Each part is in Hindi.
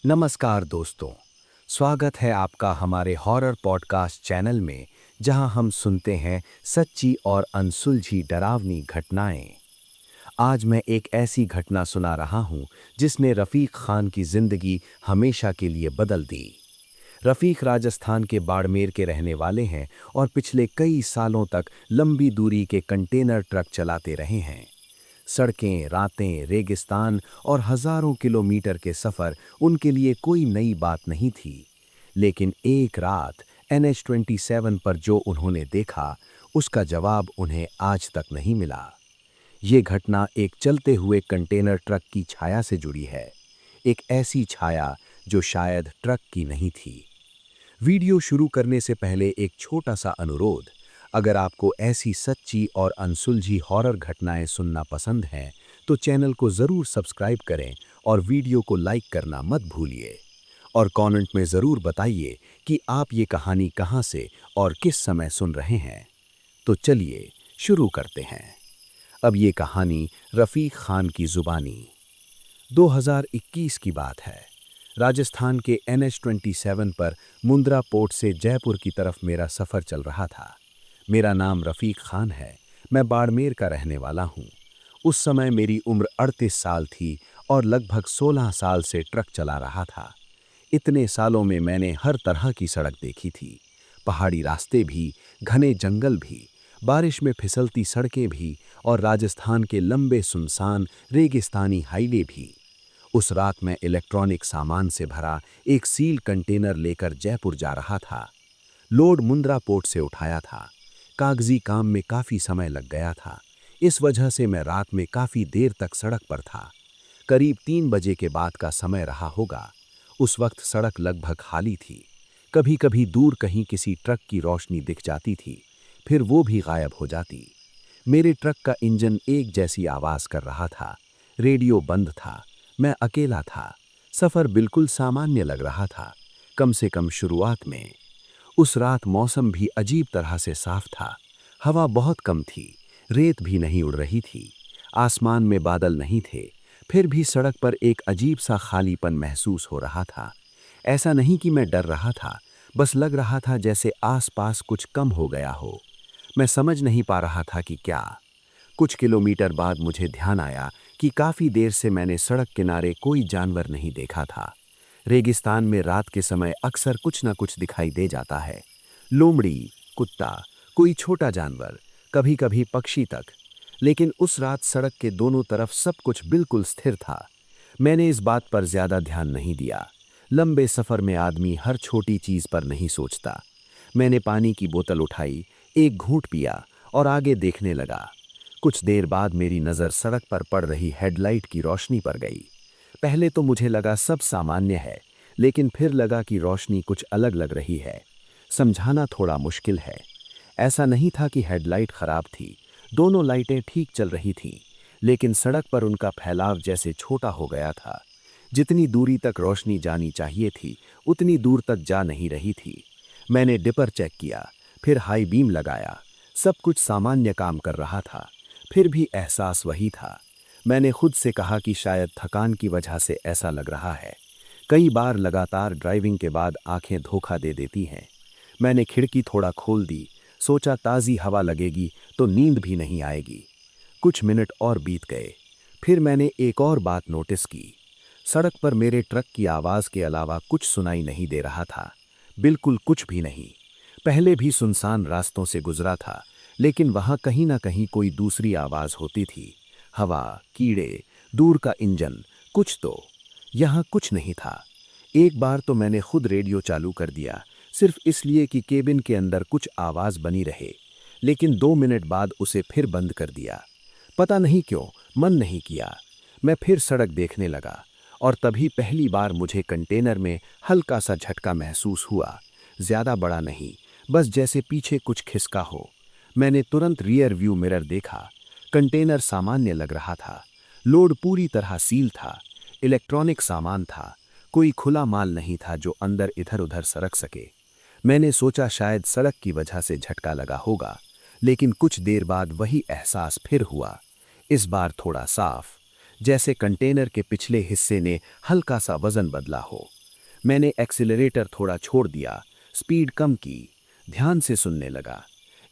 नमस्कार दोस्तों, स्वागत है आपका हमारे हॉरर पॉडकास्ट चैनल में, जहां हम सुनते हैं सच्ची और अनसुलझी डरावनी घटनाएं। आज मैं एक ऐसी घटना सुना रहा हूं जिसने रफ़ीक खान की ज़िंदगी हमेशा के लिए बदल दी। रफ़ीक राजस्थान के बाड़मेर के रहने वाले हैं और पिछले कई सालों तक लंबी दूरी के कंटेनर ट्रक चलाते रहे हैं। सड़कें, रातें, रेगिस्तान और हजारों किलोमीटर के सफ़र उनके लिए कोई नई बात नहीं थी। लेकिन एक रात NH-27 पर जो उन्होंने देखा, उसका जवाब उन्हें आज तक नहीं मिला। ये घटना एक चलते हुए कंटेनर ट्रक की छाया से जुड़ी है। एक ऐसी छाया जो शायद ट्रक की नहीं थी। वीडियो शुरू करने से पहले एक छोटा सा अनुरोध। अगर आपको ऐसी सच्ची और अनसुलझी हॉरर घटनाएं सुनना पसंद हैं, तो चैनल को ज़रूर सब्सक्राइब करें और वीडियो को लाइक करना मत भूलिए। और कमेंट में ज़रूर बताइए कि आप ये कहानी कहाँ से और किस समय सुन रहे हैं। तो चलिए शुरू करते हैं। अब ये कहानी रफ़ीक खान की ज़ुबानी। 2021 की बात है। राजस्थान के NH-27 पर मुंद्रा पोर्ट से जयपुर की तरफ मेरा सफ़र चल रहा था। मेरा नाम रफ़ीक खान है। मैं बाड़मेर का रहने वाला हूँ। उस समय मेरी उम्र 38 साल थी और लगभग 16 साल से ट्रक चला रहा था। इतने सालों में मैंने हर तरह की सड़क देखी थी। पहाड़ी रास्ते भी, घने जंगल भी, बारिश में फिसलती सड़कें भी और राजस्थान के लंबे सुनसान रेगिस्तानी हाईवे भी। उस रात मैं इलेक्ट्रॉनिक सामान से भरा एक सील कंटेनर लेकर जयपुर जा रहा था। लोड मुंद्रा पोर्ट से उठाया था। कागजी काम में काफ़ी समय लग गया था। इस वजह से मैं रात में काफ़ी देर तक सड़क पर था। करीब 3 बजे के बाद का समय रहा होगा। उस वक्त सड़क लगभग खाली थी। कभी कभी दूर कहीं किसी ट्रक की रोशनी दिख जाती थी, फिर वो भी गायब हो जाती। मेरे ट्रक का इंजन एक जैसी आवाज़ कर रहा था। रेडियो बंद था। मैं अकेला था। सफ़र बिल्कुल सामान्य लग रहा था, कम से कम शुरुआत में। उस रात मौसम भी अजीब तरह से साफ था। हवा बहुत कम थी, रेत भी नहीं उड़ रही थी, आसमान में बादल नहीं थे। फिर भी सड़क पर एक अजीब सा खालीपन महसूस हो रहा था। ऐसा नहीं कि मैं डर रहा था, बस लग रहा था जैसे आसपास कुछ कम हो गया हो। मैं समझ नहीं पा रहा था कि क्या। कुछ किलोमीटर बाद मुझे ध्यान आया कि काफ़ी देर से मैंने सड़क किनारे कोई जानवर नहीं देखा था। रेगिस्तान में रात के समय अक्सर कुछ न कुछ दिखाई दे जाता है। लोमड़ी, कुत्ता, कोई छोटा जानवर, कभी कभी पक्षी तक। लेकिन उस रात सड़क के दोनों तरफ सब कुछ बिल्कुल स्थिर था। मैंने इस बात पर ज़्यादा ध्यान नहीं दिया। लंबे सफ़र में आदमी हर छोटी चीज़ पर नहीं सोचता। मैंने पानी की बोतल उठाई, एक घूंट पिया और आगे देखने लगा। कुछ देर बाद मेरी नज़र सड़क पर पड़ रही हेडलाइट की रोशनी पर गई। पहले तो मुझे लगा सब सामान्य है, लेकिन फिर लगा कि रोशनी कुछ अलग लग रही है। समझाना थोड़ा मुश्किल है। ऐसा नहीं था कि हेडलाइट खराब थी, दोनों लाइटें ठीक चल रही थीं, लेकिन सड़क पर उनका फैलाव जैसे छोटा हो गया था। जितनी दूरी तक रोशनी जानी चाहिए थी, उतनी दूर तक जा नहीं रही थी। मैंने डिपर चेक किया, फिर हाई बीम लगाया। सब कुछ सामान्य काम कर रहा था। फिर भी एहसास वही था। मैंने खुद से कहा कि शायद थकान की वजह से ऐसा लग रहा है। कई बार लगातार ड्राइविंग के बाद आंखें धोखा दे देती हैं। मैंने खिड़की थोड़ा खोल दी, सोचा ताज़ी हवा लगेगी तो नींद भी नहीं आएगी। कुछ मिनट और बीत गए। फिर मैंने एक और बात नोटिस की। सड़क पर मेरे ट्रक की आवाज़ के अलावा कुछ सुनाई नहीं दे रहा था। बिल्कुल कुछ भी नहीं। पहले भी सुनसान रास्तों से गुजरा था, लेकिन वहाँ कहीं ना कहीं कोई दूसरी आवाज़ होती थी। हवा, कीड़े, दूर का इंजन, कुछ तो। यहाँ कुछ नहीं था। एक बार तो मैंने खुद रेडियो चालू कर दिया, सिर्फ इसलिए कि केबिन के अंदर कुछ आवाज़ बनी रहे, लेकिन 2 मिनट बाद उसे फिर बंद कर दिया। पता नहीं क्यों, मन नहीं किया। मैं फिर सड़क देखने लगा और तभी पहली बार मुझे कंटेनर में हल्का सा झटका महसूस हुआ। ज़्यादा बड़ा नहीं, बस जैसे पीछे कुछ खिसका हो। मैंने तुरंत रियर व्यू मिरर देखा। कंटेनर सामान्य लग रहा था। लोड पूरी तरह सील था। इलेक्ट्रॉनिक सामान था। कोई खुला माल नहीं था जो अंदर इधर उधर सरक सके। मैंने सोचा शायद सड़क की वजह से झटका लगा होगा, लेकिन कुछ देर बाद वही एहसास फिर हुआ। इस बार थोड़ा साफ, जैसे कंटेनर के पिछले हिस्से ने हल्का सा वजन बदला हो। मैंने एक्सीलरेटर थोड़ा छोड़ दिया, स्पीड कम की, ध्यान से सुनने लगा।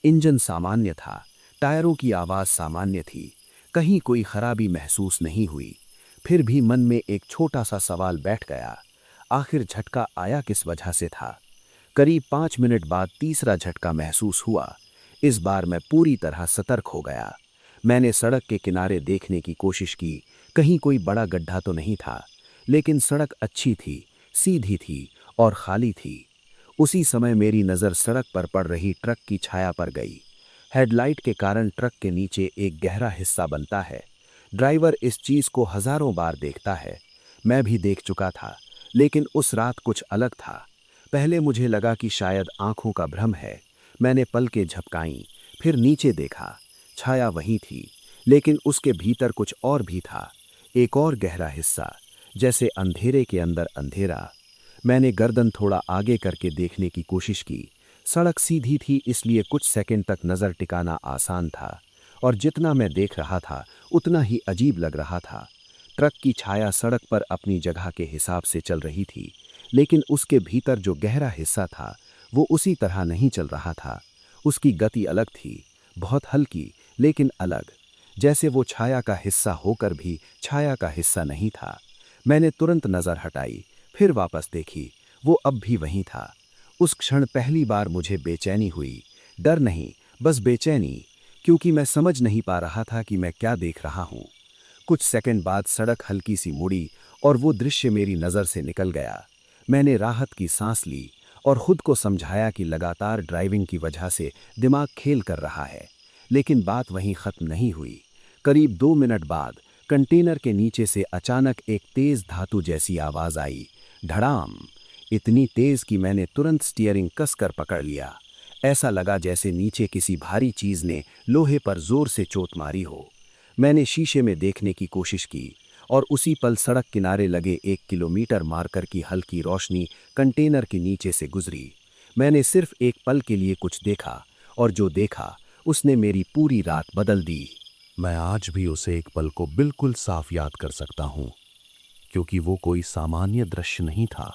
इंजन सामान्य था, टायरों की आवाज़ सामान्य थी, कहीं कोई खराबी महसूस नहीं हुई। फिर भी मन में एक छोटा सा सवाल बैठ गया, आखिर झटका आया किस वजह से था। करीब 5 मिनट बाद तीसरा झटका महसूस हुआ। इस बार मैं पूरी तरह सतर्क हो गया। मैंने सड़क के किनारे देखने की कोशिश की, कहीं कोई बड़ा गड्ढा तो नहीं था, लेकिन सड़क अच्छी थी, सीधी थी और खाली थी। उसी समय मेरी नज़र सड़क पर पड़ रही ट्रक की छाया पर गई। हेडलाइट के कारण ट्रक के नीचे एक गहरा हिस्सा बनता है। ड्राइवर इस चीज़ को हजारों बार देखता है, मैं भी देख चुका था, लेकिन उस रात कुछ अलग था। पहले मुझे लगा कि शायद आंखों का भ्रम है। मैंने पलकें झपकाईं, फिर नीचे देखा, छाया वहीं थी, लेकिन उसके भीतर कुछ और भी था, एक और गहरा हिस्सा, जैसे अंधेरे के अंदर अंधेरा। मैंने गर्दन थोड़ा आगे करके देखने की कोशिश की। सड़क सीधी थी, इसलिए कुछ सेकंड तक नज़र टिकाना आसान था, और जितना मैं देख रहा था उतना ही अजीब लग रहा था। ट्रक की छाया सड़क पर अपनी जगह के हिसाब से चल रही थी, लेकिन उसके भीतर जो गहरा हिस्सा था वो उसी तरह नहीं चल रहा था। उसकी गति अलग थी, बहुत हल्की लेकिन अलग, जैसे वो छाया का हिस्सा होकर भी छाया का हिस्सा नहीं था। मैंने तुरंत नज़र हटाई, फिर वापस देखी, वो अब भी वहीं था। उस क्षण पहली बार मुझे बेचैनी हुई, डर नहीं, बस बेचैनी, क्योंकि मैं समझ नहीं पा रहा था कि मैं क्या देख रहा हूँ। कुछ सेकंड बाद सड़क हल्की सी मुड़ी और वो दृश्य मेरी नज़र से निकल गया। मैंने राहत की सांस ली और खुद को समझाया कि लगातार ड्राइविंग की वजह से दिमाग खेल कर रहा है। लेकिन बात वहीं ख़त्म नहीं हुई। करीब 2 मिनट बाद कंटेनर के नीचे से अचानक एक तेज़ धातु जैसी आवाज़ आई, धड़ाम, इतनी तेज़ कि मैंने तुरंत स्टीयरिंग कसकर पकड़ लिया। ऐसा लगा जैसे नीचे किसी भारी चीज़ ने लोहे पर जोर से चोट मारी हो। मैंने शीशे में देखने की कोशिश की और उसी पल सड़क किनारे लगे 1 किलोमीटर मार्कर की हल्की रोशनी कंटेनर के नीचे से गुजरी। मैंने सिर्फ एक पल के लिए कुछ देखा, और जो देखा उसने मेरी पूरी रात बदल दी। मैं आज भी उसे एक पल को बिल्कुल साफ याद कर सकता हूँ, क्योंकि वो कोई सामान्य दृश्य नहीं था,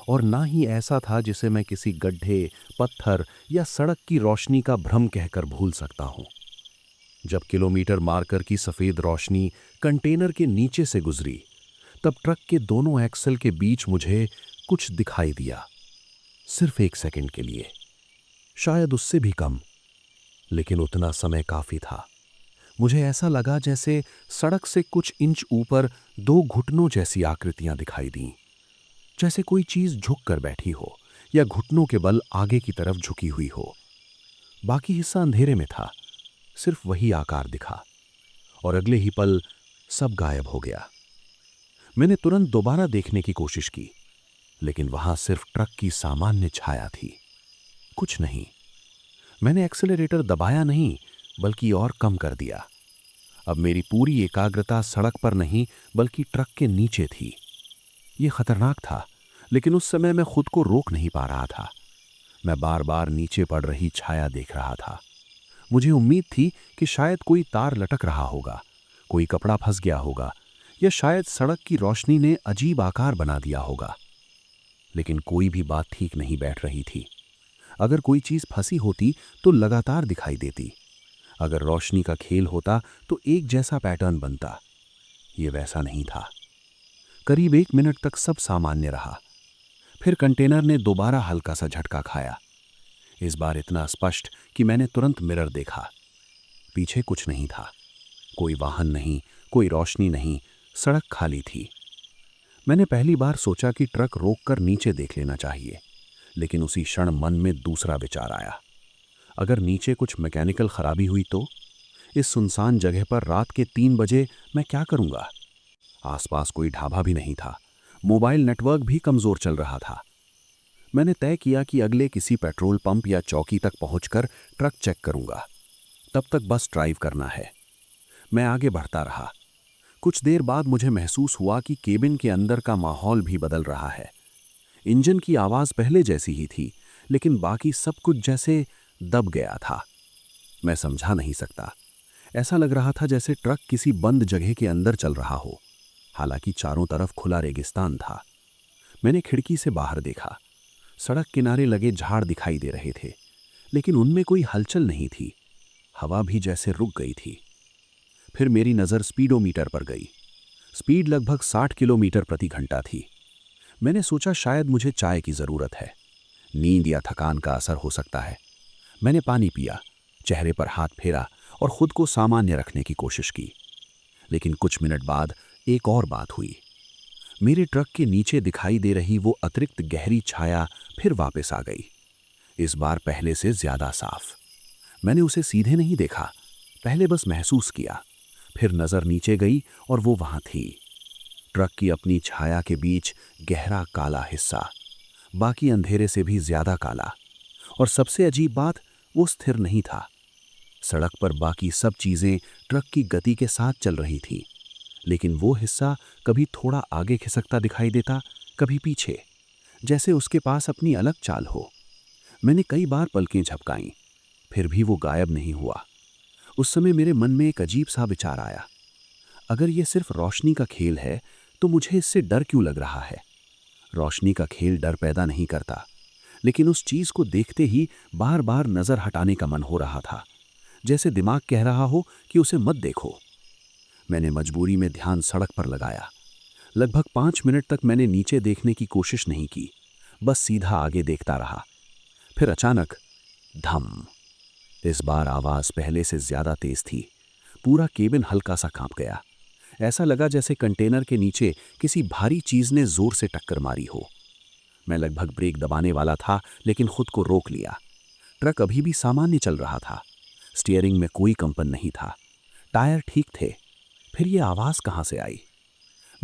और ना ही ऐसा था जिसे मैं किसी गड्ढे, पत्थर या सड़क की रोशनी का भ्रम कहकर भूल सकता हूँ। जब किलोमीटर मार्कर की सफ़ेद रोशनी कंटेनर के नीचे से गुजरी, तब ट्रक के दोनों एक्सल के बीच मुझे कुछ दिखाई दिया। सिर्फ 1 सेकंड के लिए, शायद उससे भी कम, लेकिन उतना समय काफ़ी था। मुझे ऐसा लगा जैसे सड़क से कुछ इंच ऊपर दो घुटनों जैसी आकृतियां दिखाई दीं, जैसे कोई चीज़ झुक कर बैठी हो या घुटनों के बल आगे की तरफ झुकी हुई हो। बाकी हिस्सा अंधेरे में था, सिर्फ वही आकार दिखा, और अगले ही पल सब गायब हो गया। मैंने तुरंत दोबारा देखने की कोशिश की, लेकिन वहां सिर्फ ट्रक की सामान्य छाया थी, कुछ नहीं। मैंने एक्सेलरेटर दबाया नहीं, बल्कि और कम कर दिया। अब मेरी पूरी एकाग्रता सड़क पर नहीं, बल्कि ट्रक के नीचे थी। यह खतरनाक था, लेकिन उस समय मैं खुद को रोक नहीं पा रहा था। मैं बार बार नीचे पड़ रही छाया देख रहा था। मुझे उम्मीद थी कि शायद कोई तार लटक रहा होगा, कोई कपड़ा फंस गया होगा, या शायद सड़क की रोशनी ने अजीब आकार बना दिया होगा। लेकिन कोई भी बात ठीक नहीं बैठ रही थी। अगर कोई चीज़ फंसी होती तो लगातार दिखाई देती। अगर रोशनी का खेल होता तो एक जैसा पैटर्न बनता। ये वैसा नहीं था। करीब 1 मिनट तक सब सामान्य रहा। फिर कंटेनर ने दोबारा हल्का सा झटका खाया, इस बार इतना स्पष्ट कि मैंने तुरंत मिरर देखा। पीछे कुछ नहीं था, कोई वाहन नहीं, कोई रोशनी नहीं, सड़क खाली थी। मैंने पहली बार सोचा कि ट्रक रोककर नीचे देख लेना चाहिए, लेकिन उसी क्षण मन में दूसरा विचार आया। अगर नीचे कुछ मैकेनिकल खराबी हुई तो? इस सुनसान जगह पर रात के 3 बजे मैं क्या करूंगा? आसपास कोई ढाबा भी नहीं था, मोबाइल नेटवर्क भी कमजोर चल रहा था। मैंने तय किया कि अगले किसी पेट्रोल पंप या चौकी तक पहुंचकर ट्रक चेक करूंगा। तब तक बस ड्राइव करना है। मैं आगे बढ़ता रहा। कुछ देर बाद मुझे महसूस हुआ कि केबिन के अंदर का माहौल भी बदल रहा है। इंजन की आवाज़ पहले जैसी ही थी, लेकिन बाकी सब कुछ जैसे दब गया था। मैं समझा नहीं सकता। ऐसा लग रहा था जैसे ट्रक किसी बंद जगह के अंदर चल रहा हो। हालांकि चारों तरफ खुला रेगिस्तान था। मैंने खिड़की से बाहर देखा। सड़क किनारे लगे झाड़ दिखाई दे रहे थे, लेकिन उनमें कोई हलचल नहीं थी। हवा भी जैसे रुक गई थी। फिर मेरी नज़र स्पीडोमीटर पर गई। स्पीड लगभग 60 किलोमीटर प्रति घंटा थी। मैंने सोचा शायद मुझे चाय की ज़रूरत है, नींद या थकान का असर हो सकता है। मैंने पानी पिया, चेहरे पर हाथ फेरा और खुद को सामान्य रखने की कोशिश की। लेकिन कुछ मिनट बाद एक और बात हुई। मेरे ट्रक के नीचे दिखाई दे रही वो अतिरिक्त गहरी छाया फिर वापस आ गई, इस बार पहले से ज्यादा साफ। मैंने उसे सीधे नहीं देखा, पहले बस महसूस किया। फिर नजर नीचे गई और वो वहां थी, ट्रक की अपनी छाया के बीच गहरा काला हिस्सा, बाकी अंधेरे से भी ज्यादा काला। और सबसे अजीब बात, वो स्थिर नहीं था। सड़क पर बाकी सब चीजें ट्रक की गति के साथ चल रही थीं, लेकिन वो हिस्सा कभी थोड़ा आगे खिसकता दिखाई देता, कभी पीछे, जैसे उसके पास अपनी अलग चाल हो। मैंने कई बार पलकें झपकाईं, फिर भी वो गायब नहीं हुआ। उस समय मेरे मन में एक अजीब सा विचार आया। अगर ये सिर्फ रोशनी का खेल है, तो मुझे इससे डर क्यों लग रहा है? रोशनी का खेल डर पैदा नहीं करता, लेकिन उस चीज को देखते ही बार बार नजर हटाने का मन हो रहा था, जैसे दिमाग कह रहा हो कि उसे मत देखो। मैंने मजबूरी में ध्यान सड़क पर लगाया। लगभग 5 मिनट तक मैंने नीचे देखने की कोशिश नहीं की, बस सीधा आगे देखता रहा। फिर अचानक धम। इस बार आवाज पहले से ज्यादा तेज थी। पूरा केबिन हल्का सा कांप गया। ऐसा लगा जैसे कंटेनर के नीचे किसी भारी चीज ने जोर से टक्कर मारी हो। मैं लगभग ब्रेक दबाने वाला था, लेकिन खुद को रोक लिया। ट्रक अभी भी सामान्य चल रहा था। स्टीयरिंग में कोई कंपन नहीं था, टायर ठीक थे। फिर ये आवाज कहां से आई?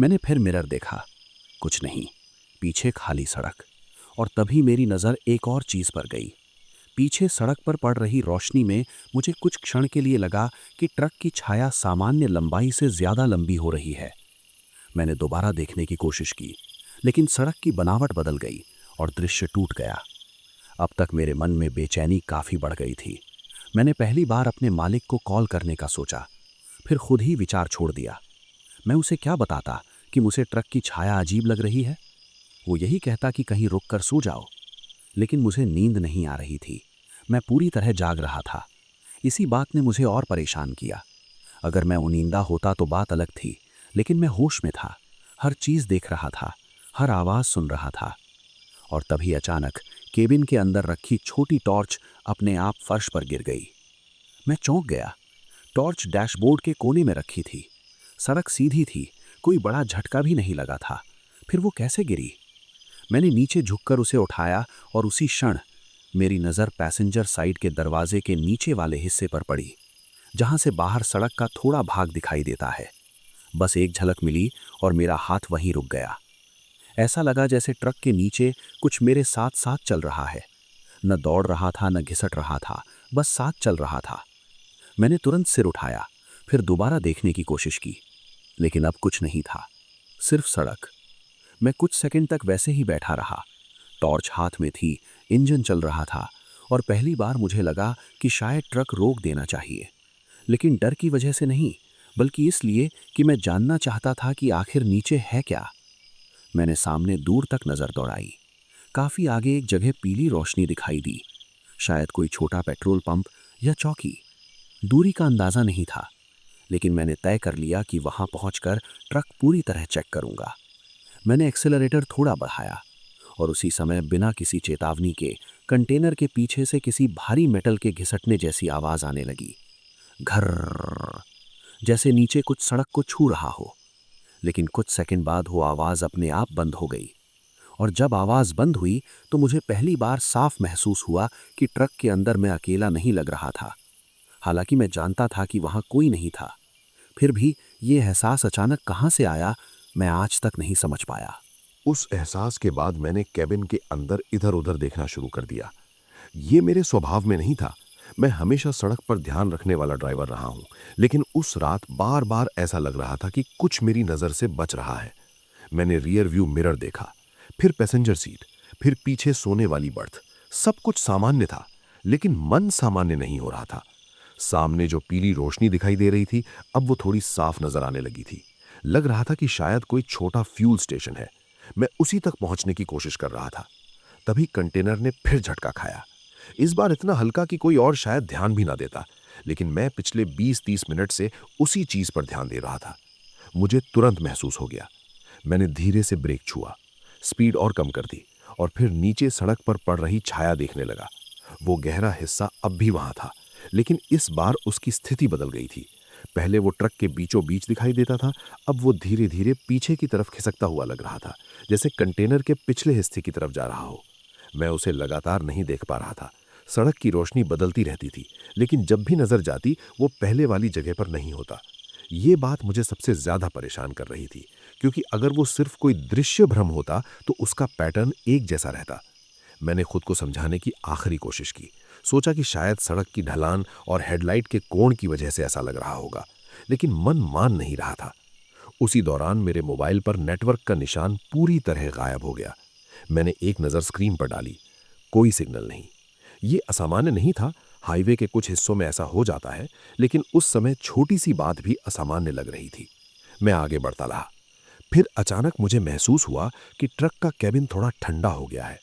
मैंने फिर मिरर देखा, कुछ नहीं, पीछे खाली सड़क। और तभी मेरी नजर एक और चीज पर गई। पीछे सड़क पर पड़ रही रोशनी में मुझे कुछ क्षण के लिए लगा कि ट्रक की छाया सामान्य लंबाई से ज्यादा लंबी हो रही है। मैंने दोबारा देखने की कोशिश की, लेकिन सड़क की बनावट बदल गई और दृश्य टूट गया। अब तक मेरे मन में बेचैनी काफी बढ़ गई थी। मैंने पहली बार अपने मालिक को कॉल करने का सोचा, फिर खुद ही विचार छोड़ दिया। मैं उसे क्या बताता कि मुझे ट्रक की छाया अजीब लग रही है? वो यही कहता कि कहीं रुक कर सो जाओ। लेकिन मुझे नींद नहीं आ रही थी, मैं पूरी तरह जाग रहा था। इसी बात ने मुझे और परेशान किया। अगर मैं उनींदा होता तो बात अलग थी, लेकिन मैं होश में था, हर चीज देख रहा था, हर आवाज सुन रहा था। और तभी अचानक केबिन के अंदर रखी छोटी टॉर्च अपने आप फर्श पर गिर गई। मैं चौंक गया। टॉर्च डैशबोर्ड के कोने में रखी थी। सड़क सीधी थी, कोई बड़ा झटका भी नहीं लगा था। फिर वो कैसे गिरी? मैंने नीचे झुककर उसे उठाया और उसी क्षण मेरी नज़र पैसेंजर साइड के दरवाजे के नीचे वाले हिस्से पर पड़ी, जहां से बाहर सड़क का थोड़ा भाग दिखाई देता है। बस एक झलक मिली और मेरा हाथ वहीं रुक गया। ऐसा लगा जैसे ट्रक के नीचे कुछ मेरे साथ साथ चल रहा है। न दौड़ रहा था, न घिसट रहा था, बस साथ चल रहा था। मैंने तुरंत सिर उठाया, फिर दोबारा देखने की कोशिश की, लेकिन अब कुछ नहीं था, सिर्फ सड़क। मैं कुछ सेकंड तक वैसे ही बैठा रहा। टॉर्च हाथ में थी, इंजन चल रहा था, और पहली बार मुझे लगा कि शायद ट्रक रोक देना चाहिए। लेकिन डर की वजह से नहीं, बल्कि इसलिए कि मैं जानना चाहता था कि आखिर नीचे है क्या। मैंने सामने दूर तक नजर दौड़ाई। काफी आगे एक जगह पीली रोशनी दिखाई दी, शायद कोई छोटा पेट्रोल पंप या चौकी। दूरी का अंदाजा नहीं था, लेकिन मैंने तय कर लिया कि वहां पहुंचकर ट्रक पूरी तरह चेक करूंगा। मैंने एक्सेलरेटर थोड़ा बढ़ाया और उसी समय बिना किसी चेतावनी के कंटेनर के पीछे से किसी भारी मेटल के घिसटने जैसी आवाज आने लगी। घर, जैसे नीचे कुछ सड़क को छू रहा हो। लेकिन कुछ सेकंड बाद वो आवाज अपने आप बंद हो गई। और जब आवाज बंद हुई तो मुझे पहली बार साफ महसूस हुआ कि ट्रक के अंदर मैं अकेला नहीं लग रहा था। हालांकि मैं जानता था कि वहां कोई नहीं था, फिर भी ये एहसास अचानक कहां से आया, मैं आज तक नहीं समझ पाया। उस एहसास के बाद मैंने केबिन के अंदर इधर-उधर देखना शुरू कर दिया। ये मेरे स्वभाव में नहीं था। मैं हमेशा सड़क पर ध्यान रखने वाला ड्राइवर रहा हूं, लेकिन उस रात बार-बार ऐसा लग रहा था कि कुछ मेरी नजर से बच रहा है। मैंने रियर व्यू मिरर देखा, फिर पैसेंजर सीट, फिर पीछे सोने वाली बर्थ। सब कुछ सामान्य था, लेकिन मन सामान्य नहीं हो रहा था। सामने जो पीली रोशनी दिखाई दे रही थी, अब वो थोड़ी साफ नजर आने लगी थी। लग रहा था कि शायद कोई छोटा फ्यूल स्टेशन है। मैं उसी तक पहुंचने की कोशिश कर रहा था। तभी कंटेनर ने फिर झटका खाया। इस बार इतना हल्का कि कोई और शायद ध्यान भी ना देता, लेकिन मैं पिछले 20-30 मिनट से उसी चीज पर ध्यान दे रहा था। मुझे तुरंत महसूस हो गया। मैंने धीरे से ब्रेक छुआ, स्पीड और कम कर दी और फिर नीचे सड़क पर पड़ रही छाया देखने लगा। वो गहरा हिस्सा अब भी वहां था, लेकिन इस बार उसकी स्थिति बदल गई थी। पहले वो ट्रक के बीचों बीच दिखाई देता था, अब वो धीरे धीरे पीछे की तरफ खिसकता हुआ लग रहा था, जैसे कंटेनर के पिछले हिस्से की तरफ जा रहा हो। मैं उसे लगातार नहीं देख पा रहा था। सड़क की रोशनी बदलती रहती थी, लेकिन जब भी नजर जाती वो पहले वाली जगह पर नहीं होता। ये बात मुझे सबसे ज्यादा परेशान कर रही थी, क्योंकि अगर वो सिर्फ कोई दृश्य भ्रम होता तो उसका पैटर्न एक जैसा रहता। मैंने खुद को समझाने की आखिरी कोशिश की। सोचा कि शायद सड़क की ढलान और हेडलाइट के कोण की वजह से ऐसा लग रहा होगा, लेकिन मन मान नहीं रहा था। उसी दौरान मेरे मोबाइल पर नेटवर्क का निशान पूरी तरह गायब हो गया। मैंने एक नज़र स्क्रीन पर डाली, कोई सिग्नल नहीं। ये असामान्य नहीं था, हाईवे के कुछ हिस्सों में ऐसा हो जाता है, लेकिन उस समय छोटी सी बात भी असामान्य लग रही थी। मैं आगे बढ़ता रहा। फिर अचानक मुझे महसूस हुआ कि ट्रक का कैबिन थोड़ा ठंडा हो गया है।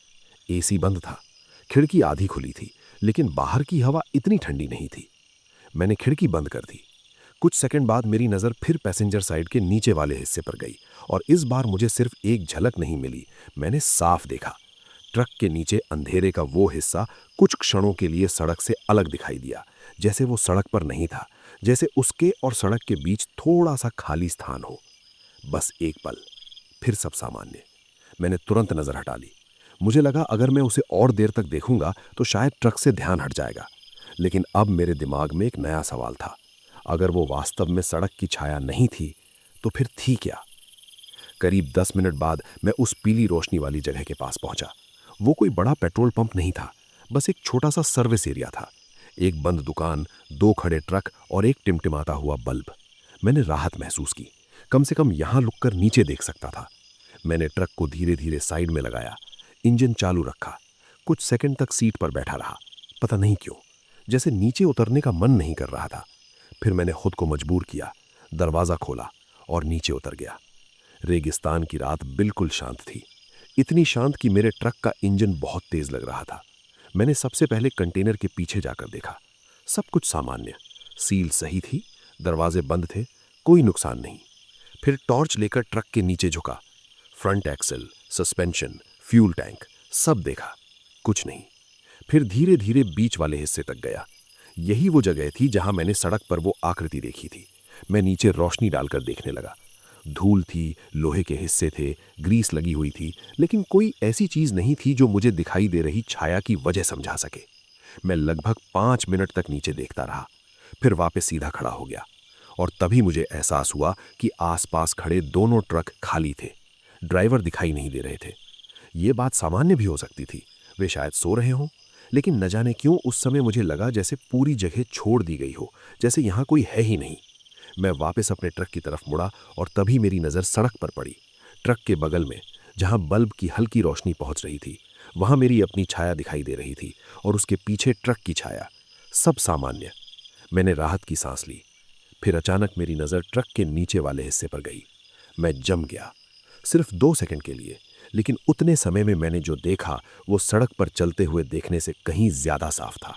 एसी बंद था, खिड़की आधी खुली थी, लेकिन बाहर की हवा इतनी ठंडी नहीं थी। मैंने खिड़की बंद कर दी। कुछ सेकंड बाद मेरी नज़र फिर पैसेंजर साइड के नीचे वाले हिस्से पर गई, और इस बार मुझे सिर्फ एक झलक नहीं मिली, मैंने साफ देखा। ट्रक के नीचे अंधेरे का वो हिस्सा कुछ क्षणों के लिए सड़क से अलग दिखाई दिया, जैसे वो सड़क पर नहीं था, जैसे उसके और सड़क के बीच थोड़ा सा खाली स्थान हो। बस एक पल, फिर सब सामान्य। मैंने तुरंत नजर हटा ली। मुझे लगा अगर मैं उसे और देर तक देखूंगा तो शायद ट्रक से ध्यान हट जाएगा, लेकिन अब मेरे दिमाग में एक नया सवाल था। अगर वो वास्तव में सड़क की छाया नहीं थी तो फिर थी क्या? करीब 10 मिनट बाद मैं उस पीली रोशनी वाली जगह के पास पहुंचा। वो कोई बड़ा पेट्रोल पंप नहीं था, बस एक छोटा सा सर्विस एरिया था। एक बंद दुकान, 2 खड़े ट्रक और एक टिमटिमाता हुआ बल्ब। मैंने राहत महसूस की, कम से कम यहां रुककर नीचे देख सकता था। मैंने ट्रक को धीरे धीरे साइड में लगाया, इंजन चालू रखा, कुछ सेकंड तक सीट पर बैठा रहा। पता नहीं क्यों, जैसे नीचे उतरने का मन नहीं कर रहा था। फिर मैंने खुद को मजबूर किया, दरवाजा खोला और नीचे उतर गया। रेगिस्तान की रात बिल्कुल शांत थी, इतनी शांत कि मेरे ट्रक का इंजन बहुत तेज लग रहा था। मैंने सबसे पहले कंटेनर के पीछे जाकर देखा। सब कुछ सामान्य, सील सही थी, दरवाजे बंद थे, कोई नुकसान नहीं। फिर टॉर्च लेकर ट्रक के नीचे झुका। Front axle, suspension, fuel tank सब देखा, कुछ नहीं। फिर धीरे धीरे बीच वाले हिस्से तक गया। यही वो जगह थी जहां मैंने सड़क पर वो आकृति देखी थी। मैं नीचे रोशनी डालकर देखने लगा। धूल थी, लोहे के हिस्से थे, ग्रीस लगी हुई थी, लेकिन कोई ऐसी चीज नहीं थी जो मुझे दिखाई दे रही छाया की वजह समझा सके। मैं लगभग 5 मिनट तक नीचे देखता रहा, फिर वापस सीधा खड़ा हो गया, और तभी मुझे एहसास हुआ कि आसपास खड़े दोनों ट्रक खाली थे। ड्राइवर दिखाई नहीं दे रहे थे। ये बात सामान्य भी हो सकती थी, वे शायद सो रहे हों, लेकिन न जाने क्यों उस समय मुझे लगा जैसे पूरी जगह छोड़ दी गई हो, जैसे यहाँ कोई है ही नहीं। मैं वापस अपने ट्रक की तरफ मुड़ा और तभी मेरी नज़र सड़क पर पड़ी। ट्रक के बगल में, जहाँ बल्ब की हल्की रोशनी पहुँच रही थी, वहाँ मेरी अपनी छाया दिखाई दे रही थी, और उसके पीछे ट्रक की छाया। सब सामान्य। मैंने राहत की सांस ली। फिर अचानक मेरी नज़र ट्रक के नीचे वाले हिस्से पर गई। मैं जम गया, सिर्फ 2 सेकंड के लिए, लेकिन उतने समय में मैंने जो देखा वो सड़क पर चलते हुए देखने से कहीं ज्यादा साफ था।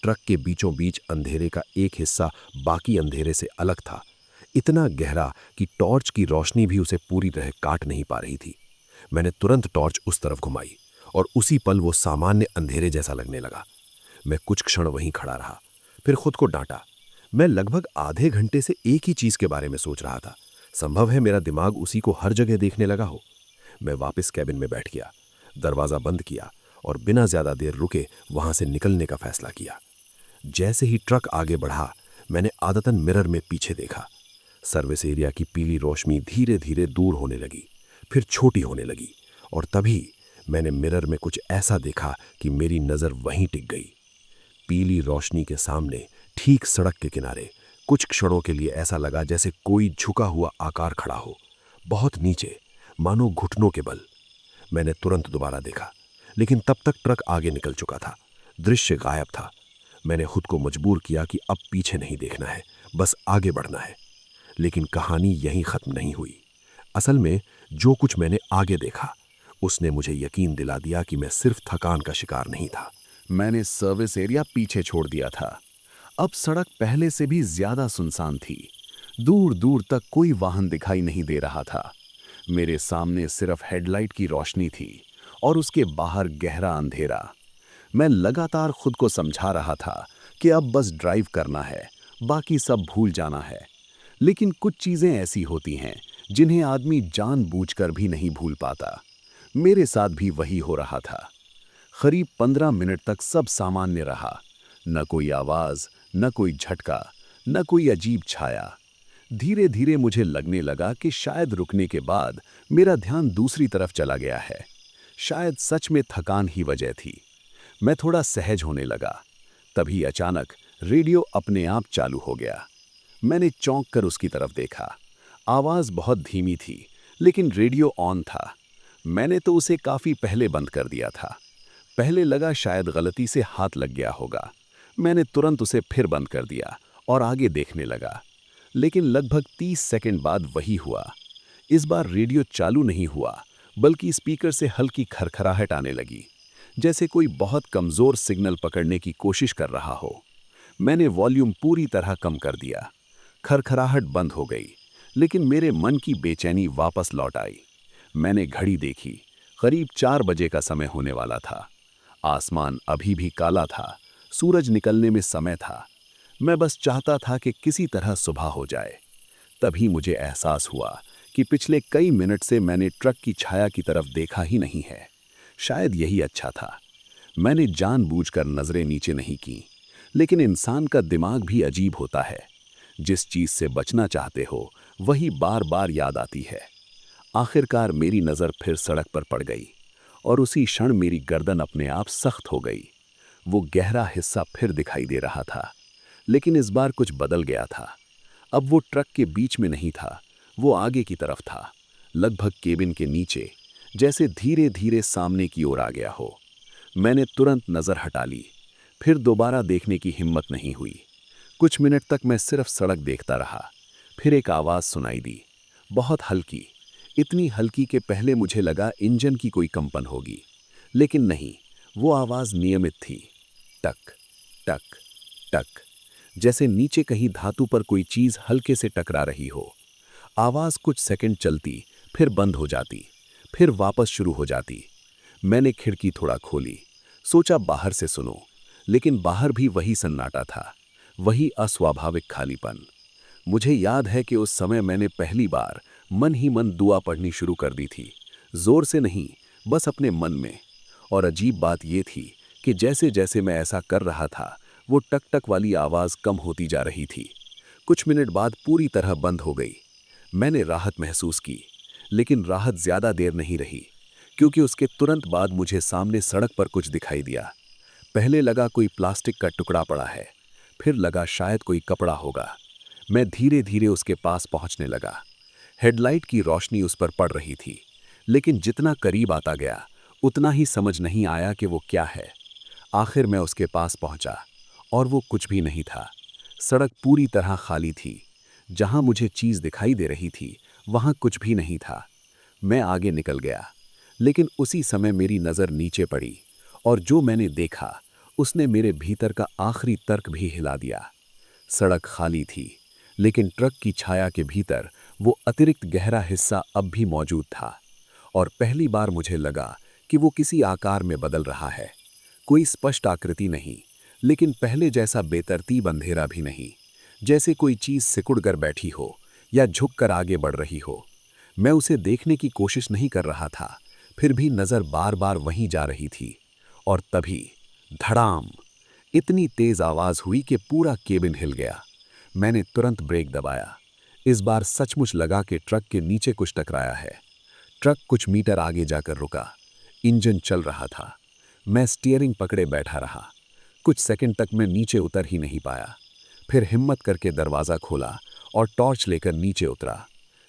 ट्रक के बीचों बीच अंधेरे का एक हिस्सा बाकी अंधेरे से अलग था, इतना गहरा कि टॉर्च की रोशनी भी उसे पूरी तरह काट नहीं पा रही थी। मैंने तुरंत टॉर्च उस तरफ घुमाई और उसी पल वो सामान्य अंधेरे जैसा लगने लगा। मैं कुछ क्षण वहीं खड़ा रहा, फिर खुद को डांटा। मैं लगभग आधे घंटे से एक ही चीज के बारे में सोच रहा था। संभव है मेरा दिमाग उसी को हर जगह देखने लगा हो। मैं वापस कैबिन में बैठ गया, दरवाजा बंद किया और बिना ज्यादा देर रुके वहां से निकलने का फैसला किया। जैसे ही ट्रक आगे बढ़ा, मैंने आदतन मिरर में पीछे देखा। सर्विस एरिया की पीली रोशनी धीरे धीरे दूर होने लगी, फिर छोटी होने लगी, और तभी मैंने मिरर में कुछ ऐसा देखा कि मेरी नजर वहीं टिक गई। पीली रोशनी के सामने, ठीक सड़क के किनारे, कुछ क्षणों के लिए ऐसा लगा जैसे कोई झुका हुआ आकार खड़ा हो, बहुत नीचे, मानो घुटनों के बल। मैंने तुरंत दोबारा देखा, लेकिन तब तक ट्रक आगे निकल चुका था। दृश्य गायब था। मैंने खुद को मजबूर किया कि अब पीछे नहीं देखना है, बस आगे बढ़ना है। लेकिन कहानी यहीं खत्म नहीं हुई। असल में जो कुछ मैंने आगे देखा उसने मुझे यकीन दिला दिया कि मैं सिर्फ थकान का शिकार नहीं था। मैंने सर्विस एरिया पीछे छोड़ दिया था। अब सड़क पहले से भी ज्यादा सुनसान थी। दूर दूर तक कोई वाहन दिखाई नहीं दे रहा था। मेरे सामने सिर्फ हेडलाइट की रोशनी थी और उसके बाहर गहरा अंधेरा। मैं लगातार खुद को समझा रहा था कि अब बस ड्राइव करना है, बाकी सब भूल जाना है। लेकिन कुछ चीजें ऐसी होती हैं जिन्हें आदमी जानबूझकर भी नहीं भूल पाता। मेरे साथ भी वही हो रहा था। करीब 15 मिनट तक सब सामान्य रहा। न कोई आवाज, न कोई झटका, न कोई अजीब छाया। धीरे धीरे मुझे लगने लगा कि शायद रुकने के बाद मेरा ध्यान दूसरी तरफ चला गया है। शायद सच में थकान ही वजह थी। मैं थोड़ा सहज होने लगा। तभी अचानक रेडियो अपने आप चालू हो गया। मैंने चौंक कर उसकी तरफ देखा। आवाज बहुत धीमी थी, लेकिन रेडियो ऑन था। मैंने तो उसे काफी पहले बंद कर दिया था। पहले लगा शायद गलती से हाथ लग गया होगा। मैंने तुरंत उसे फिर बंद कर दिया और आगे देखने लगा। लेकिन लगभग 30 सेकंड बाद वही हुआ। इस बार रेडियो चालू नहीं हुआ, बल्कि स्पीकर से हल्की खरखराहट आने लगी, जैसे कोई बहुत कमजोर सिग्नल पकड़ने की कोशिश कर रहा हो। मैंने वॉल्यूम पूरी तरह कम कर दिया। खरखराहट बंद हो गई, लेकिन मेरे मन की बेचैनी वापस लौट आई। मैंने घड़ी देखी। करीब 4 बजे का समय होने वाला था। आसमान अभी भी काला था। सूरज निकलने में समय था। मैं बस चाहता था कि किसी तरह सुबह हो जाए। तभी मुझे एहसास हुआ कि पिछले कई मिनट से मैंने ट्रक की छाया की तरफ देखा ही नहीं है। शायद यही अच्छा था। मैंने जानबूझकर नजरें नीचे नहीं की। लेकिन इंसान का दिमाग भी अजीब होता है। जिस चीज से बचना चाहते हो वही बार बार याद आती है। आखिरकार मेरी नजर फिर सड़क पर पड़ गई और उसी क्षण मेरी गर्दन अपने आप सख्त हो गई। वो गहरा हिस्सा फिर दिखाई दे रहा था, लेकिन इस बार कुछ बदल गया था। अब वो ट्रक के बीच में नहीं था, वो आगे की तरफ था, लगभग केबिन के नीचे, जैसे धीरे धीरे सामने की ओर आ गया हो। मैंने तुरंत नजर हटा ली। फिर दोबारा देखने की हिम्मत नहीं हुई। कुछ मिनट तक मैं सिर्फ सड़क देखता रहा। फिर एक आवाज सुनाई दी, बहुत हल्की, इतनी हल्की कि पहले मुझे लगा इंजन की कोई कंपन होगी। लेकिन नहीं, वो आवाज नियमित थी। टक टक टक, जैसे नीचे कहीं धातु पर कोई चीज हल्के से टकरा रही हो। आवाज कुछ सेकंड चलती, फिर बंद हो जाती, फिर वापस शुरू हो जाती। मैंने खिड़की थोड़ा खोली, सोचा बाहर से सुनो, लेकिन बाहर भी वही सन्नाटा था, वही अस्वाभाविक खालीपन। मुझे याद है कि उस समय मैंने पहली बार मन ही मन दुआ पढ़नी शुरू कर दी थी, जोर से नहीं, बस अपने मन में। और अजीब बात यह थी कि जैसे जैसे मैं ऐसा कर रहा था, वो टक टक वाली आवाज कम होती जा रही थी। कुछ मिनट बाद पूरी तरह बंद हो गई। मैंने राहत महसूस की, लेकिन राहत ज्यादा देर नहीं रही, क्योंकि उसके तुरंत बाद मुझे सामने सड़क पर कुछ दिखाई दिया। पहले लगा कोई प्लास्टिक का टुकड़ा पड़ा है, फिर लगा शायद कोई कपड़ा होगा। मैं धीरे धीरे उसके पास पहुंचने लगा। हेडलाइट की रोशनी उस पर पड़ रही थी, लेकिन जितना करीब आता गया उतना ही समझ नहीं आया कि वो क्या है। आखिर मैं उसके पास पहुंचा और वो कुछ भी नहीं था। सड़क पूरी तरह खाली थी। जहां मुझे चीज दिखाई दे रही थी वहां कुछ भी नहीं था। मैं आगे निकल गया, लेकिन उसी समय मेरी नजर नीचे पड़ी और जो मैंने देखा उसने मेरे भीतर का आखिरी तर्क भी हिला दिया। सड़क खाली थी, लेकिन ट्रक की छाया के भीतर वो अतिरिक्त गहरा हिस्सा अब भी मौजूद था। और पहली बार मुझे लगा कि वो किसी आकार में बदल रहा है। कोई स्पष्ट आकृति नहीं, लेकिन पहले जैसा बेतरतीब अंधेरा भी नहीं, जैसे कोई चीज सिकुड़ कर बैठी हो या झुक कर आगे बढ़ रही हो। मैं उसे देखने की कोशिश नहीं कर रहा था, फिर भी नजर बार बार वहीं जा रही थी। और तभी धड़ाम, इतनी तेज आवाज हुई कि पूरा केबिन हिल गया। मैंने तुरंत ब्रेक दबाया। इस बार सचमुच लगा कि ट्रक के नीचे कुछ टकराया है। ट्रक कुछ मीटर आगे जाकर रुका। इंजन चल रहा था। मैं स्टीयरिंग पकड़े बैठा रहा। कुछ सेकंड तक मैं नीचे उतर ही नहीं पाया। फिर हिम्मत करके दरवाज़ा खोला और टॉर्च लेकर नीचे उतरा।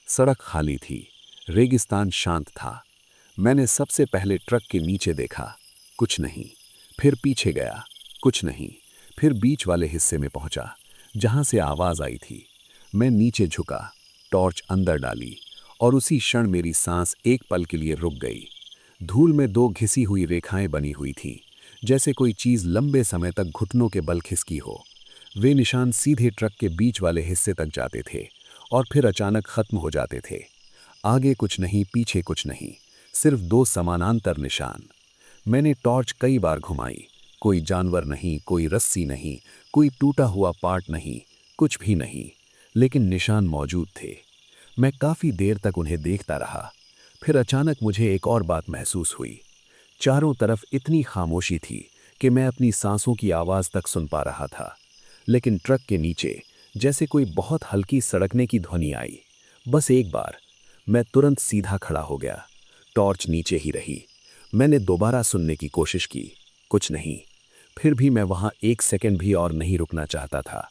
सड़क खाली थी, रेगिस्तान शांत था। मैंने सबसे पहले ट्रक के नीचे देखा, कुछ नहीं। फिर पीछे गया, कुछ नहीं। फिर बीच वाले हिस्से में पहुंचा जहां से आवाज आई थी। मैं नीचे झुका, टॉर्च अंदर डाली और उसी क्षण मेरी सांस एक पल के लिए रुक गई। धूल में दो घिसी हुई रेखाएं बनी हुई थीं, जैसे कोई चीज लंबे समय तक घुटनों के बल खिसकी हो। वे निशान सीधे ट्रक के बीच वाले हिस्से तक जाते थे और फिर अचानक खत्म हो जाते थे। आगे कुछ नहीं, पीछे कुछ नहीं, सिर्फ दो समानांतर निशान। मैंने टॉर्च कई बार घुमाई, कोई जानवर नहीं, कोई रस्सी नहीं, कोई टूटा हुआ पार्ट नहीं, कुछ भी नहीं, लेकिन निशान मौजूद थे। मैं काफी देर तक उन्हें देखता रहा। फिर अचानक मुझे एक और बात महसूस हुई। चारों तरफ इतनी खामोशी थी कि मैं अपनी सांसों की आवाज तक सुन पा रहा था, लेकिन ट्रक के नीचे जैसे कोई बहुत हल्की सड़कने की ध्वनि आई। बस एक बार। मैं तुरंत सीधा खड़ा हो गया। टॉर्च नीचे ही रही। मैंने दोबारा सुनने की कोशिश की, कुछ नहीं। फिर भी मैं वहां एक सेकंड भी और नहीं रुकना चाहता था।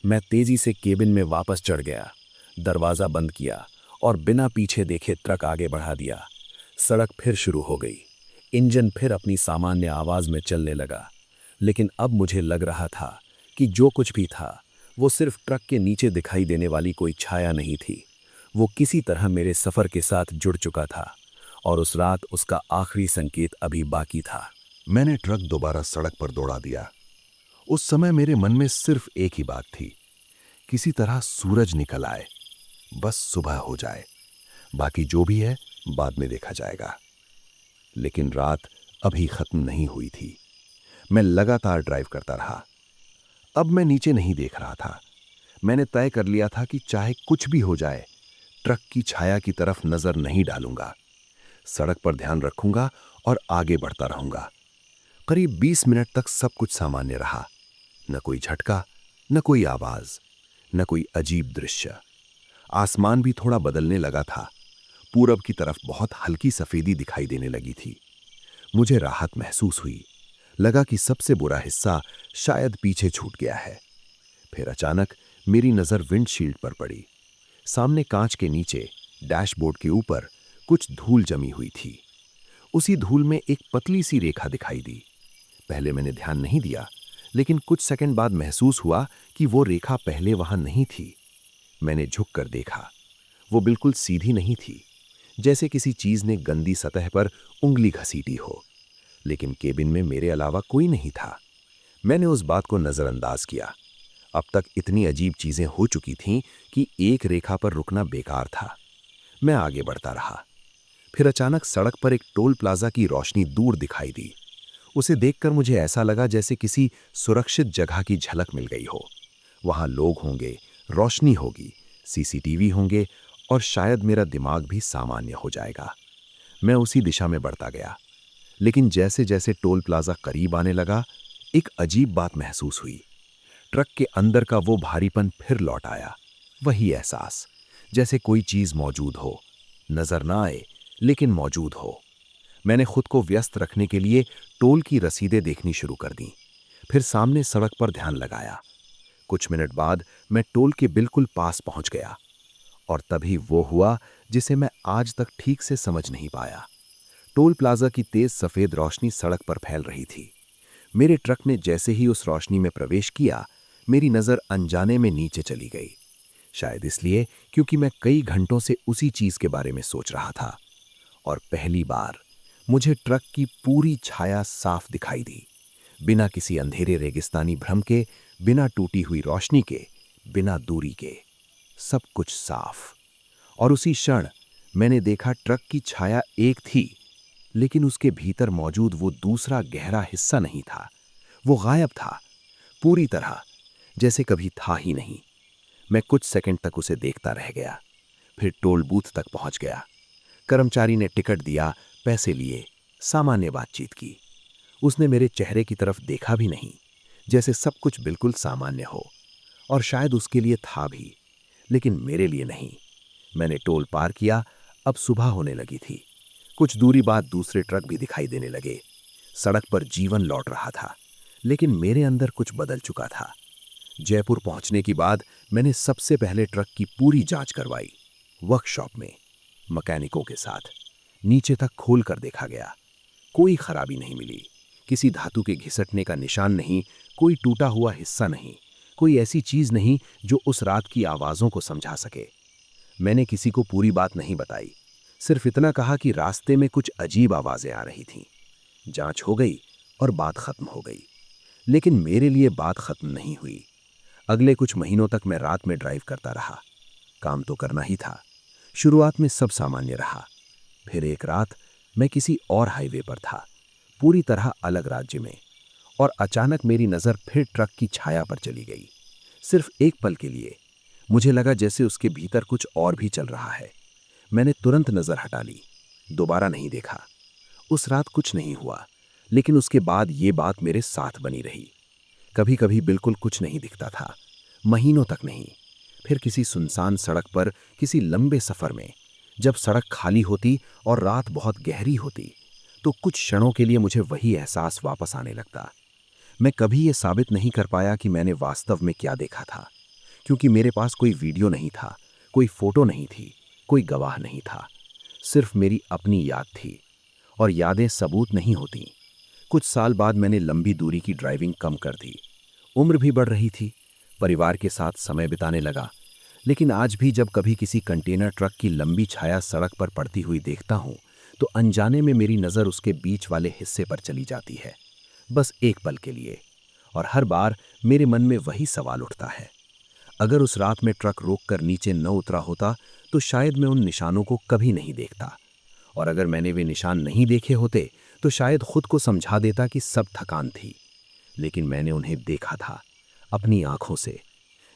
मैं तेजी से केबिन में वापस चढ़ गया, दरवाज़ा बंद किया और बिना पीछे देखे ट्रक आगे बढ़ा दिया। सड़क फिर शुरू हो गई। इंजन फिर अपनी सामान्य आवाज़ में चलने लगा। लेकिन अब मुझे लग रहा था कि जो कुछ भी था वो सिर्फ ट्रक के नीचे दिखाई देने वाली कोई छाया नहीं थी। वो किसी तरह मेरे सफ़र के साथ जुड़ चुका था और उस रात उसका आखिरी संकेत अभी बाकी था। मैंने ट्रक दोबारा सड़क पर दौड़ा दिया। उस समय मेरे मन में सिर्फ एक ही बात थी, किसी तरह सूरज निकल आए, बस सुबह हो जाए, बाकी जो भी है बाद में देखा जाएगा। लेकिन रात अभी खत्म नहीं हुई थी। मैं लगातार ड्राइव करता रहा। अब मैं नीचे नहीं देख रहा था। मैंने तय कर लिया था कि चाहे कुछ भी हो जाए, ट्रक की छाया की तरफ नजर नहीं डालूंगा। सड़क पर ध्यान रखूंगा और आगे बढ़ता रहूंगा। करीब 20 मिनट तक सब कुछ सामान्य रहा। न कोई झटका, न कोई आवाज, न कोई अजीब दृश्य। आसमान भी थोड़ा बदलने लगा था। पूरब की तरफ बहुत हल्की सफेदी दिखाई देने लगी थी। मुझे राहत महसूस हुई। लगा कि सबसे बुरा हिस्सा शायद पीछे छूट गया है। फिर अचानक मेरी नजर विंडशील्ड पर पड़ी। सामने कांच के नीचे डैशबोर्ड के ऊपर कुछ धूल जमी हुई थी। उसी धूल में एक पतली सी रेखा दिखाई दी। पहले मैंने ध्यान नहीं दिया, लेकिन कुछ सेकंड बाद महसूस हुआ कि वो रेखा पहले वहां नहीं थी। मैंने झुककर देखा। वो बिल्कुल सीधी नहीं थी, जैसे किसी चीज ने गंदी सतह पर उंगली घसीटी हो। लेकिन केबिन में मेरे अलावा कोई नहीं था। मैंने उस बात को नजरअंदाज किया। अब तक इतनी अजीब चीजें हो चुकी थीं कि एक रेखा पर रुकना बेकार था। मैं आगे बढ़ता रहा। फिर अचानक सड़क पर एक टोल प्लाजा की रोशनी दूर दिखाई दी। उसे देखकर मुझे ऐसा लगा जैसे किसी सुरक्षित जगह की झलक मिल गई हो। वहां लोग होंगे, रोशनी होगी, सीसीटीवी होंगे और शायद मेरा दिमाग भी सामान्य हो जाएगा। मैं उसी दिशा में बढ़ता गया। लेकिन जैसे जैसे टोल प्लाजा करीब आने लगा, एक अजीब बात महसूस हुई। ट्रक के अंदर का वो भारीपन फिर लौट आया। वही एहसास, जैसे कोई चीज मौजूद हो, नजर ना आए लेकिन मौजूद हो। मैंने खुद को व्यस्त रखने के लिए टोल की रसीदें देखनी शुरू कर दी। फिर सामने सड़क पर ध्यान लगाया। कुछ मिनट बाद मैं टोल के बिल्कुल पास पहुंच गया और तभी वो हुआ जिसे मैं आज तक ठीक से समझ नहीं पाया। टोल प्लाजा की तेज सफेद रोशनी सड़क पर फैल रही थी। मेरे ट्रक ने जैसे ही उस रोशनी में प्रवेश किया, मेरी नजर अनजाने में नीचे चली गई। शायद इसलिए क्योंकि मैं कई घंटों से उसी चीज के बारे में सोच रहा था। और पहली बार मुझे ट्रक की पूरी छाया साफ दिखाई दी, बिना किसी अंधेरे रेगिस्तानी भ्रम के, बिना टूटी हुई रोशनी के, बिना दूरी के, सब कुछ साफ। और उसी क्षण मैंने देखा ट्रक की छाया एक थी, लेकिन उसके भीतर मौजूद वो दूसरा गहरा हिस्सा नहीं था। वो गायब था, पूरी तरह, जैसे कभी था ही नहीं। मैं कुछ सेकंड तक उसे देखता रह गया। फिर टोल बूथ तक पहुंच गया। कर्मचारी ने टिकट दिया, पैसे लिए, सामान्य बातचीत की। उसने मेरे चेहरे की तरफ देखा भी नहीं, जैसे सब कुछ बिल्कुल सामान्य हो। और शायद उसके लिए था भी, लेकिन मेरे लिए नहीं। मैंने टोल पार किया। अब सुबह होने लगी थी। कुछ दूरी बाद दूसरे ट्रक भी दिखाई देने लगे। सड़क पर जीवन लौट रहा था, लेकिन मेरे अंदर कुछ बदल चुका था। जयपुर पहुंचने के बाद मैंने सबसे पहले ट्रक की पूरी जांच करवाई, वर्कशॉप में, मैकेनिकों के साथ। नीचे तक खोल कर देखा गया। कोई खराबी नहीं मिली, किसी धातु के घिसटने का निशान नहीं, कोई टूटा हुआ हिस्सा नहीं, कोई ऐसी चीज नहीं जो उस रात की आवाज़ों को समझा सके। मैंने किसी को पूरी बात नहीं बताई, सिर्फ इतना कहा कि रास्ते में कुछ अजीब आवाज़ें आ रही थीं। जांच हो गई और बात खत्म हो गई। लेकिन मेरे लिए बात खत्म नहीं हुई। अगले कुछ महीनों तक मैं रात में ड्राइव करता रहा। काम तो करना ही था। शुरुआत में सब सामान्य रहा। फिर एक रात मैं किसी और हाईवे पर था, पूरी तरह अलग राज्य में, और अचानक मेरी नज़र फिर ट्रक की छाया पर चली गई। सिर्फ एक पल के लिए मुझे लगा जैसे उसके भीतर कुछ और भी चल रहा है। मैंने तुरंत नज़र हटा ली, दोबारा नहीं देखा। उस रात कुछ नहीं हुआ, लेकिन उसके बाद ये बात मेरे साथ बनी रही। कभी कभी बिल्कुल कुछ नहीं दिखता था, महीनों तक नहीं। फिर किसी सुनसान सड़क पर, किसी लंबे सफ़र में, जब सड़क खाली होती और रात बहुत गहरी होती, तो कुछ क्षणों के लिए मुझे वही एहसास वापस आने लगता। मैं कभी ये साबित नहीं कर पाया कि मैंने वास्तव में क्या देखा था, क्योंकि मेरे पास कोई वीडियो नहीं था, कोई फोटो नहीं थी, कोई गवाह नहीं था। सिर्फ मेरी अपनी याद थी, और यादें सबूत नहीं होती। कुछ साल बाद मैंने लंबी दूरी की ड्राइविंग कम कर दी। उम्र भी बढ़ रही थी, परिवार के साथ समय बिताने लगा। लेकिन आज भी जब कभी किसी कंटेनर ट्रक की लंबी छाया सड़क पर पड़ती हुई देखता हूं, तो अनजाने में मेरी नज़र उसके बीच वाले हिस्से पर चली जाती है, बस एक पल के लिए। और हर बार मेरे मन में वही सवाल उठता है, अगर उस रात में ट्रक रोककर नीचे न उतरा होता तो शायद मैं उन निशानों को कभी नहीं देखता। और अगर मैंने वे निशान नहीं देखे होते तो शायद खुद को समझा देता कि सब थकान थी। लेकिन मैंने उन्हें देखा था, अपनी आंखों से।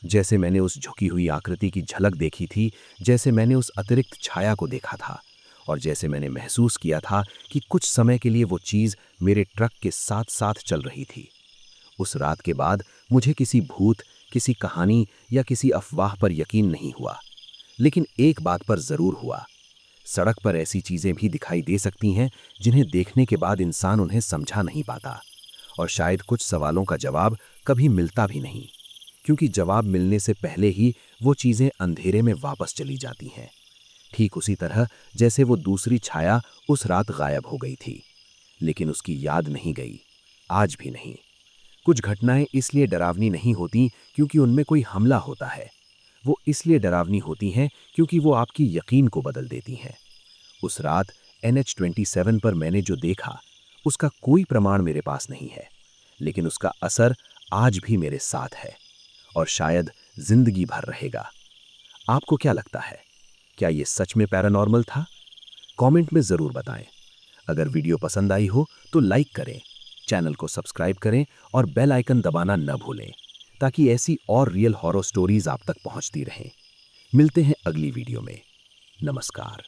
जैसे मैंने उस झुकी हुई आकृति की झलक देखी थी, जैसे मैंने उस अतिरिक्त छाया को देखा था, और जैसे मैंने महसूस किया था कि कुछ समय के लिए वो चीज़ मेरे ट्रक के साथ साथ चल रही थी। उस रात के बाद मुझे किसी भूत, किसी कहानी या किसी अफवाह पर यकीन नहीं हुआ। लेकिन एक बात पर ज़रूर हुआ, सड़क पर ऐसी चीज़ें भी दिखाई दे सकती हैं जिन्हें देखने के बाद इंसान उन्हें समझा नहीं पाता। और शायद कुछ सवालों का जवाब कभी मिलता भी नहीं, क्योंकि जवाब मिलने से पहले ही वो चीज़ें अंधेरे में वापस चली जाती हैं। ठीक उसी तरह जैसे वो दूसरी छाया उस रात गायब हो गई थी, लेकिन उसकी याद नहीं गई, आज भी नहीं। कुछ घटनाएं इसलिए डरावनी नहीं होती क्योंकि उनमें कोई हमला होता है, वो इसलिए डरावनी होती हैं क्योंकि वो आपकी यकीन को बदल देती हैं। उस रात NH-27 पर मैंने जो देखा, उसका कोई प्रमाण मेरे पास नहीं है, लेकिन उसका असर आज भी मेरे साथ है, और शायद जिंदगी भर रहेगा। आपको क्या लगता है, क्या ये सच में पैरानॉर्मल था? कमेंट में ज़रूर बताएं। अगर वीडियो पसंद आई हो तो लाइक करें, चैनल को सब्सक्राइब करें और बेल आइकन दबाना न भूलें, ताकि ऐसी और रियल हॉरर स्टोरीज आप तक पहुंचती रहें। मिलते हैं अगली वीडियो में। नमस्कार।